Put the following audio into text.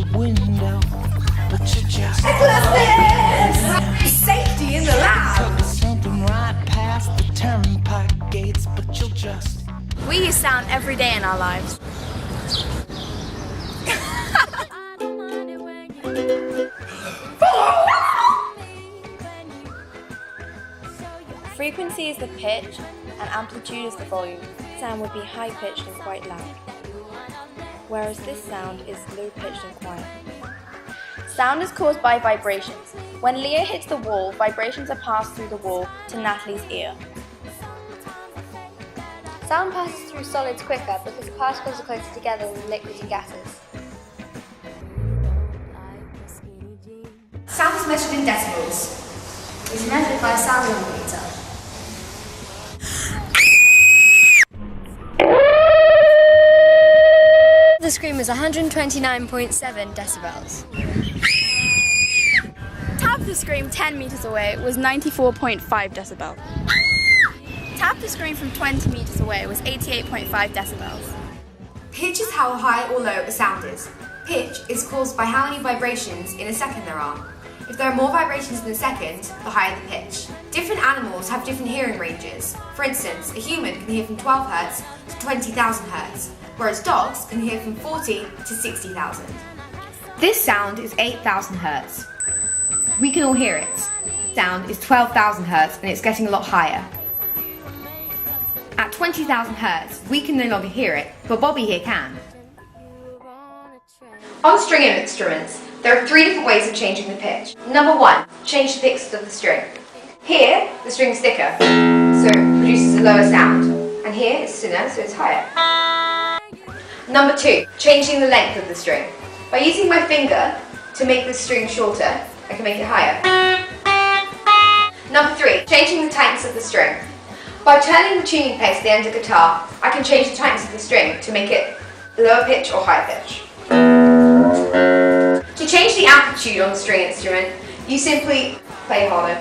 your window, but you just Safety in the lab. something right past the turnpike gates, but you'll just. We use sound every day in our lives. Frequency is the pitch and amplitude is the volume. Sound would be high-pitched and quite loud, whereas this sound is low-pitched and quiet. Sound is caused by vibrations. When Leah hits the wall, vibrations are passed through the wall to Natalie's ear. Sound passes through solids quicker because the particles are closer together than liquids and gases. Sound is measured in decibels. It's measured by a sound meter. The scream is 129.7 decibels. Tabetha scream 10 meters away was 94.5 decibels. Tabetha scream from 20 meters away was 88.5 decibels. Pitch is how high or low a sound is. Pitch is caused by how many vibrations in a second there are. If there are more vibrations in a second, the higher the pitch. Different animals have different hearing ranges. For instance, a human can hear from 12 Hz to 20,000 Hz, whereas dogs can hear from 40 to 60,000. This sound is 8,000 Hz. We can all hear it. Sound is 12,000 Hz and it's getting a lot higher. At 20,000 Hz, we can no longer hear it, but Bobby here can. On string instruments, there are 3 different ways of changing the pitch. Number 1, change the thickness of the string. Here, the string is thicker, so it produces a lower sound. And here, it's thinner, so it's higher. Number 2, changing the length of the string. By using my finger to make the string shorter, I can make it higher. Number 3, changing the tightness of the string. By turning the tuning peg to the end of the guitar, I can change the tightness of the string to make it lower pitch or high pitch. To change the amplitude on the string instrument, you simply play harder.